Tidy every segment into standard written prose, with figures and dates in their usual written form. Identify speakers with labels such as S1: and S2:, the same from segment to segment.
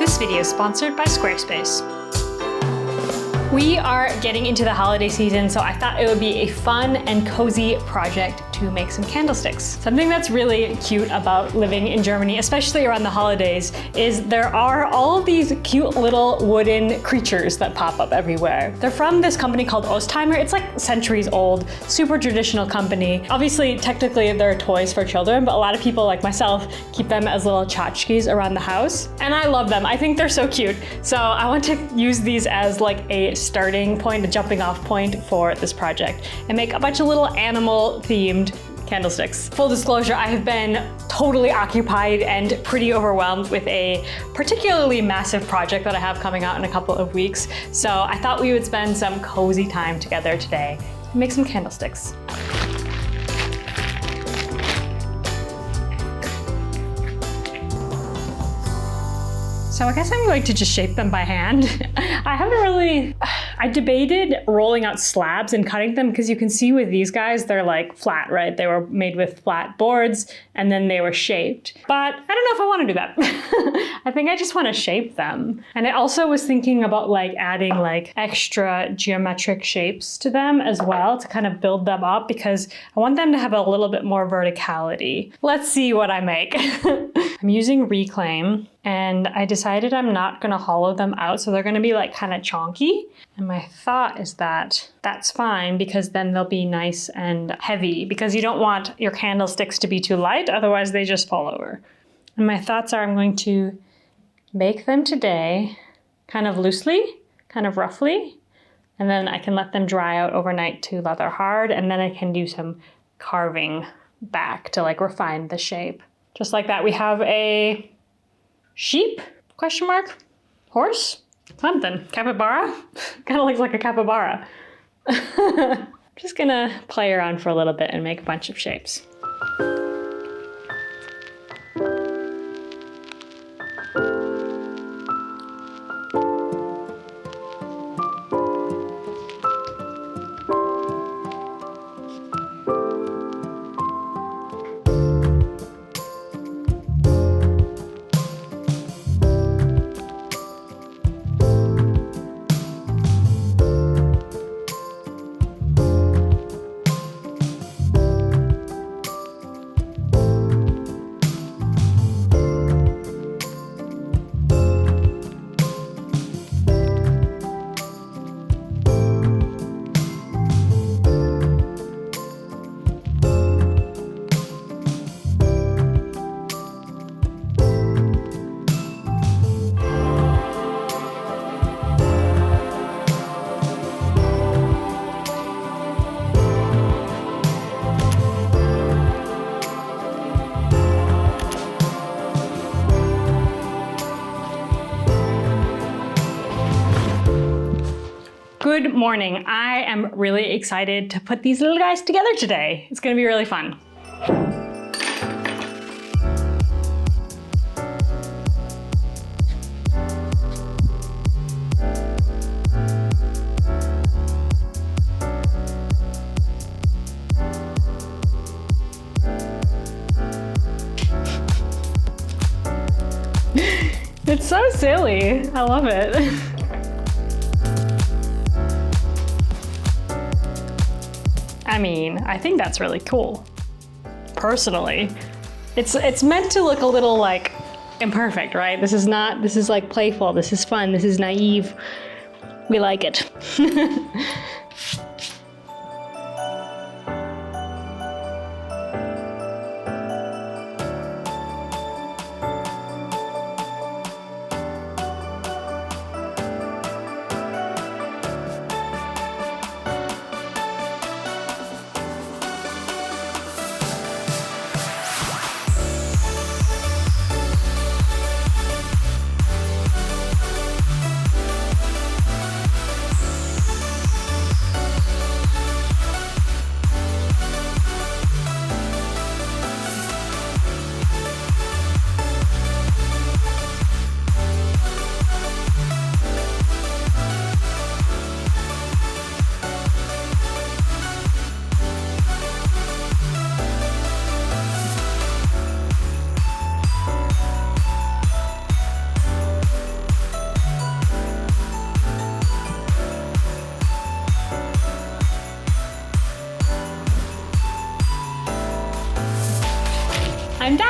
S1: This video is sponsored by Squarespace. We are getting into the holiday season, so I thought it would be a fun and cozy project to make some candlesticks. Something that's really cute about living in Germany, especially around the holidays, is there are all of these cute little wooden creatures that pop up everywhere. They're from this company called Ostheimer. It's like centuries old, super traditional company. Obviously, technically they're toys for children, but a lot of people like myself keep them as little tchotchkes around the house. And I love them. I think they're so cute. So I want to use these as like a starting point, a jumping off point for this project, and make a bunch of little animal themed candlesticks. Full disclosure, I have been totally occupied and pretty overwhelmed with a particularly massive project that I have coming out in a couple of weeks. So I thought we would spend some cozy time together today and make some candlesticks. So I guess I'm going to just shape them by hand. I debated rolling out slabs and cutting them because you can see with these guys, they're like flat, right? They were made with flat boards and then they were shaped. But I don't know if I want to do that. I think I just want to shape them. And I also was thinking about like adding like extra geometric shapes to them as well to kind of build them up because I want them to have a little bit more verticality. Let's see what I make. I'm using reclaim. And I decided I'm not gonna hollow them out, so they're gonna be like kind of chonky. And my thought is that that's fine because then they'll be nice and heavy because you don't want your candlesticks to be too light, otherwise they just fall over. And my thoughts are I'm going to bake them today kind of loosely, kind of roughly, and then I can let them dry out overnight to leather hard, and then I can do some carving back to like refine the shape. Just like that, we have a sheep? Question mark? Horse? Something. Capybara? Kind of looks like a capybara. Just gonna play around for a little bit and make a bunch of shapes. Good morning. I am really excited to put these little guys together today. It's gonna be really fun. It's so silly. I love it. I mean, I think that's really cool. Personally, it's meant to look a little like imperfect, right? This is like playful. This is fun. This is naive. We like it.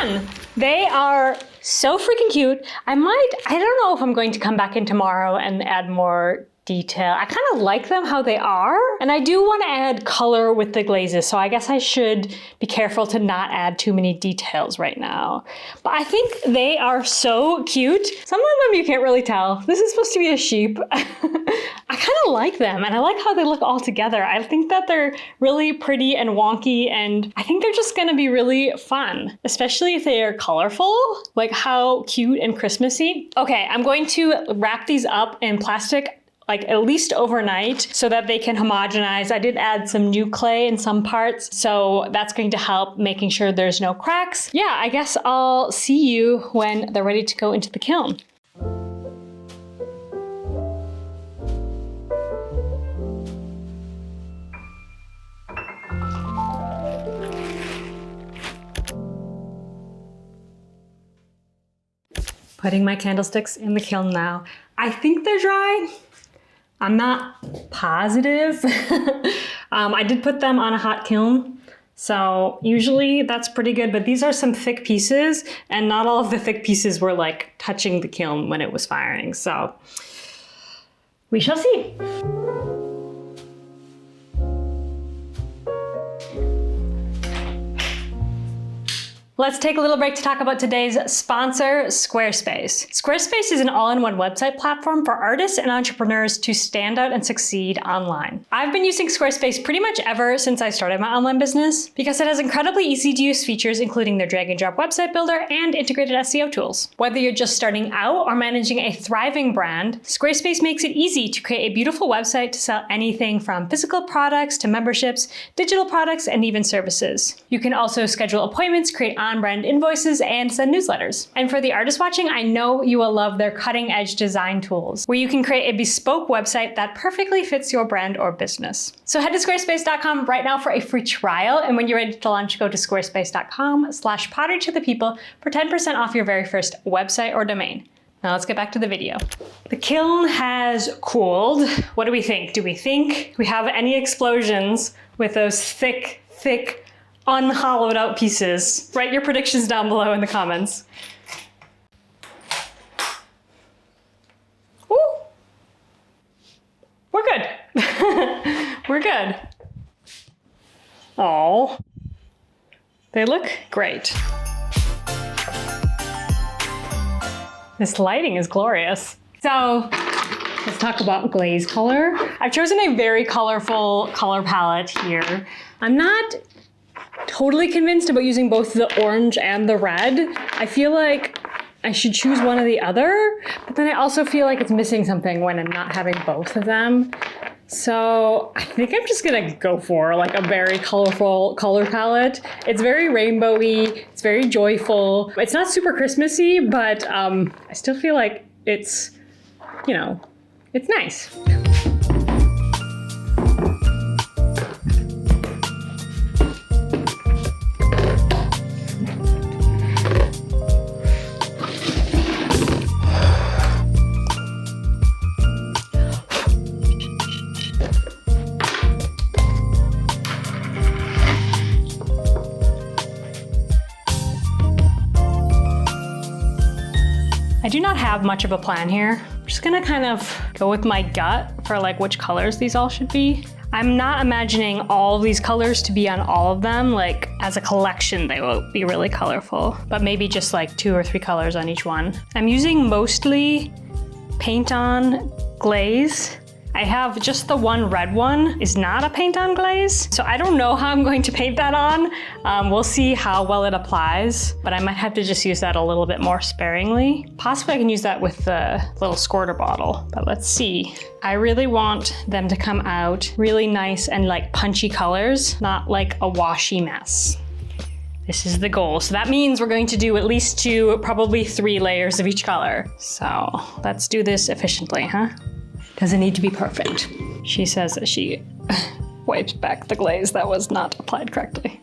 S1: done. They are so freaking cute. I don't know if I'm going to come back in tomorrow and add more detail. I kind of like them how they are, and I do want to add color with the glazes, so I guess I should be careful to not add too many details right now. But I think they are so cute. Some of them you can't really tell. This is supposed to be a sheep. I kind of like them, and I like how they look all together. I think that they're really pretty and wonky, and I think they're just gonna be really fun, especially if they are colorful. Like how cute and Christmassy. Okay, I'm going to wrap these up in plastic like at least overnight so that they can homogenize. I did add some new clay in some parts, so that's going to help making sure there's no cracks. Yeah, I guess I'll see you when they're ready to go into the kiln. Putting my candlesticks in the kiln now. I think they're dry. I'm not positive. I did put them on a hot kiln, so usually that's pretty good, but these are some thick pieces, and not all of the thick pieces were like touching the kiln when it was firing, so we shall see. Let's take a little break to talk about today's sponsor, Squarespace. Squarespace is an all-in-one website platform for artists and entrepreneurs to stand out and succeed online. I've been using Squarespace pretty much ever since I started my online business because it has incredibly easy-to-use features, including their drag-and-drop website builder and integrated SEO tools. Whether you're just starting out or managing a thriving brand, Squarespace makes it easy to create a beautiful website to sell anything from physical products to memberships, digital products, and even services. You can also schedule appointments, create on-brand invoices, and send newsletters. And for the artists watching, I know you will love their cutting-edge design tools, where you can create a bespoke website that perfectly fits your brand or business. So head to squarespace.com right now for a free trial, and when you're ready to launch, go to squarespace.com/potterytothepeople for 10% off your very first website or domain. Now let's get back to the video. The kiln has cooled. What do we think? Do we think we have any explosions with those thick, unhollowed out pieces? Write your predictions down below in the comments. Ooh. We're good. We're good. Oh, they look great. This lighting is glorious. So let's talk about glaze color. I've chosen a very colorful color palette here. I'm not totally convinced about using both the orange and the red. I feel like I should choose one or the other, but then I also feel like it's missing something when I'm not having both of them. So I think I'm just gonna go for like a very colorful color palette. It's very rainbowy, it's very joyful. It's not super Christmassy, but I still feel like it's, you know, it's nice. I do not have much of a plan here. I'm just gonna kind of go with my gut for like which colors these all should be. I'm not imagining all of these colors to be on all of them. Like as a collection, they will be really colorful, but maybe just like 2 or 3 colors on each one. I'm using mostly paint on glaze. I have just the one red one is not a paint on glaze. So I don't know how I'm going to paint that on. We'll see how well it applies, but I might have to just use that a little bit more sparingly. Possibly I can use that with the little squirter bottle, but let's see. I really want them to come out really nice and like punchy colors, not like a washy mess. This is the goal. So that means we're going to do at least 2, probably 3 layers of each color. So let's do this efficiently, huh? Doesn't need to be perfect. She says that she wipes back the glaze that was not applied correctly.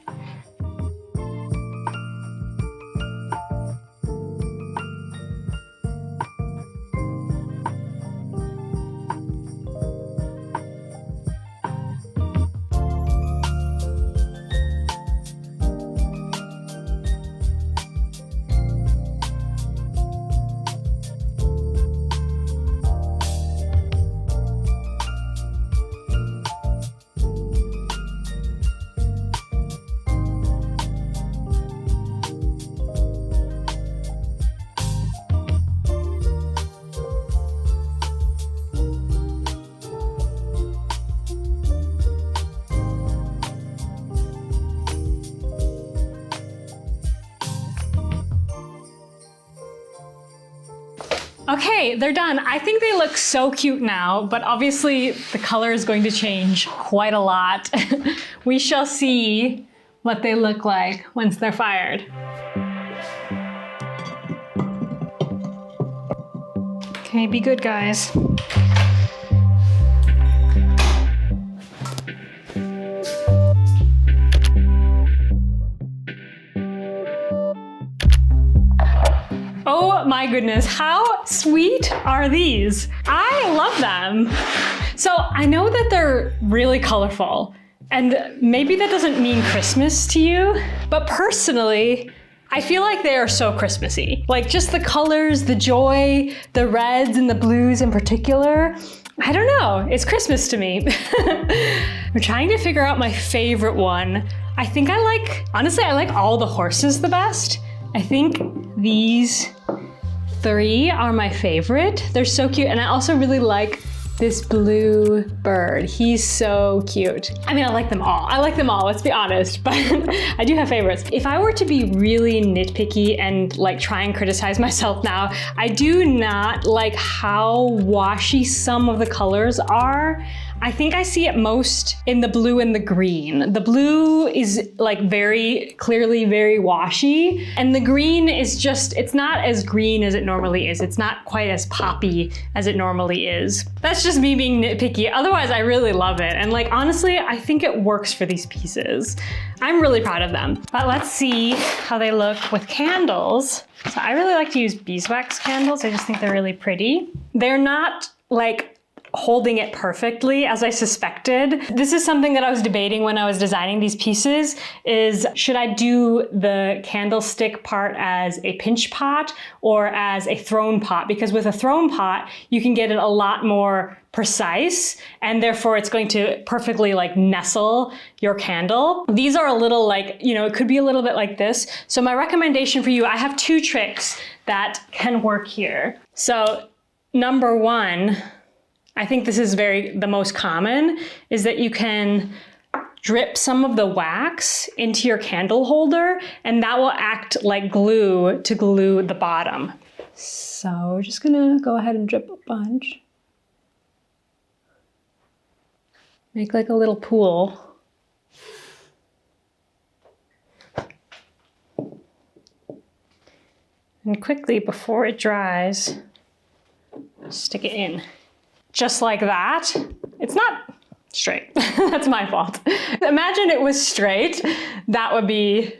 S1: Okay, they're done. I think they look so cute now, but obviously the color is going to change quite a lot. We shall see what they look like once they're fired. Okay, be good, guys. Oh my goodness, how sweet are these? I love them. So I know that they're really colorful, and maybe that doesn't mean Christmas to you, but personally, I feel like they are so Christmassy. Like just the colors, the joy, the reds and the blues in particular. I don't know, it's Christmas to me. I'm trying to figure out my favorite one. I think honestly, I like all the horses the best. I think these 3 are my favorite. They're so cute, and I also really like this blue bird. He's so cute. I mean, I like them all. Let's be honest, but I do have favorites. If I were to be really nitpicky and like try and criticize myself now, I do not like how washy some of the colors are. I think I see it most in the blue and the green. The blue is like very clearly very washy, and the green is just, it's not as green as it normally is. It's not quite as poppy as it normally is. That's just me being nitpicky. Otherwise, I really love it. And like, honestly, I think it works for these pieces. I'm really proud of them. But let's see how they look with candles. So I really like to use beeswax candles. I just think they're really pretty. They're not like holding it perfectly as I suspected. This is something that I was debating when I was designing these pieces, is should I do the candlestick part as a pinch pot or as a thrown pot? Because with a thrown pot, you can get it a lot more precise, and therefore it's going to perfectly like nestle your candle. These are a little like, it could be a little bit like this. So my recommendation for you, I have 2 tricks that can work here. So number 1, I think this is the most common, is that you can drip some of the wax into your candle holder, and that will act like glue to glue the bottom. So we're just gonna go ahead and drip a bunch. Make like a little pool. And quickly, before it dries, stick it in. Just like that. It's not straight. That's my fault. Imagine it was straight. That would be,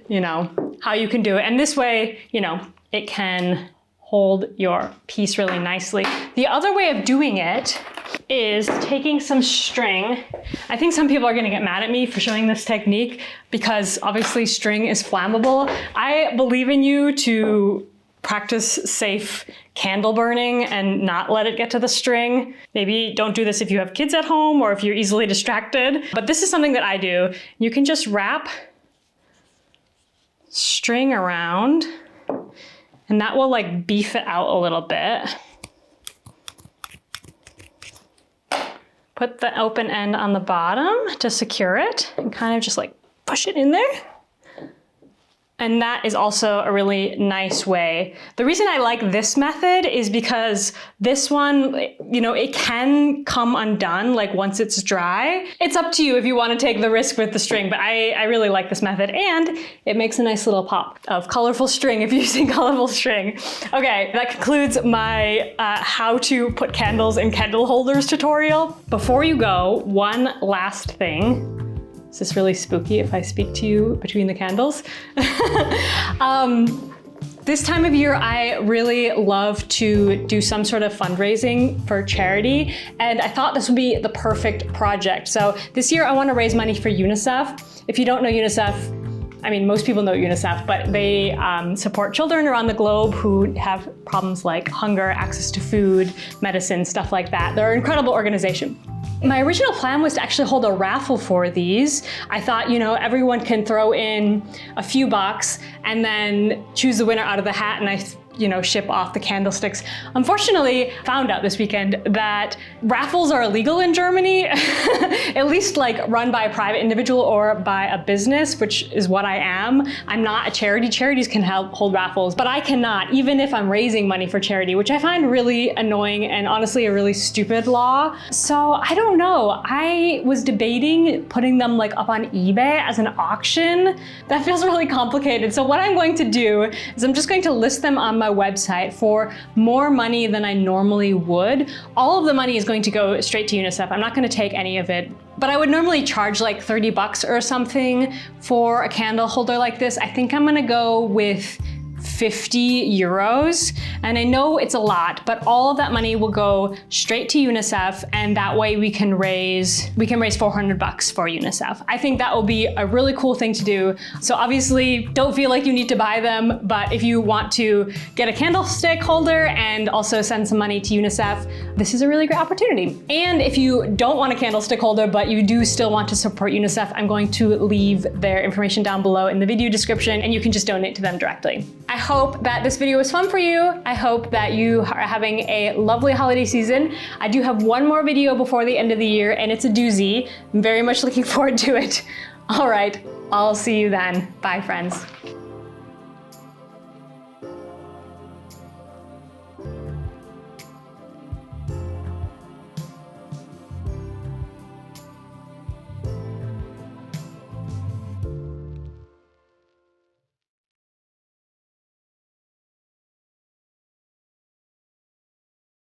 S1: how you can do it. And this way, it can hold your piece really nicely. The other way of doing it is taking some string. I think some people are gonna get mad at me for showing this technique because obviously string is flammable. I believe in you to practice safe candle burning and not let it get to the string. Maybe don't do this if you have kids at home or if you're easily distracted, but this is something that I do. You can just wrap string around, and that will like beef it out a little bit. Put the open end on the bottom to secure it and kind of just like push it in there. And that is also a really nice way. The reason I like this method is because this one, it can come undone like once it's dry. It's up to you if you want to take the risk with the string, but I really like this method, and it makes a nice little pop of colorful string if you're using colorful string. Okay, that concludes my how to put candles in candle holders tutorial. Before you go, one last thing. Is this really spooky if I speak to you between the candles? This time of year, I really love to do some sort of fundraising for charity, and I thought this would be the perfect project. So this year I want to raise money for Unicef. If you don't know Unicef, I mean, most people know Unicef, but they support children around the globe who have problems like hunger, access to food, medicine, stuff like that. They're an incredible organization. My original plan was to actually hold a raffle for these. I thought, everyone can throw in a few bucks and then choose the winner out of the hat, and I ship off the candlesticks. Unfortunately, found out this weekend that raffles are illegal in Germany, at least like run by a private individual or by a business, which is what I am. I'm not a charity. Charities can help hold raffles, but I cannot, even if I'm raising money for charity, which I find really annoying and honestly a really stupid law. So I don't know. I was debating putting them like up on eBay as an auction. That feels really complicated. So what I'm going to do is I'm just going to list them on my website for more money than I normally would. All of the money is going to go straight to Unicef. I'm not going to take any of it. But I would normally charge like 30 bucks or something for a candle holder like this. I think I'm going to go with 50 euros. And I know it's a lot, but all of that money will go straight to UNICEF, and that way we can raise 400 bucks for UNICEF. I think that will be a really cool thing to do. So obviously don't feel like you need to buy them, but if you want to get a candlestick holder and also send some money to UNICEF, this is a really great opportunity. And if you don't want a candlestick holder, but you do still want to support UNICEF, I'm going to leave their information down below in the video description, and you can just donate to them directly. I hope that this video was fun for you. I hope that you are having a lovely holiday season. I do have one more video before the end of the year, and it's a doozy. I'm very much looking forward to it. All right, I'll see you then. Bye, friends.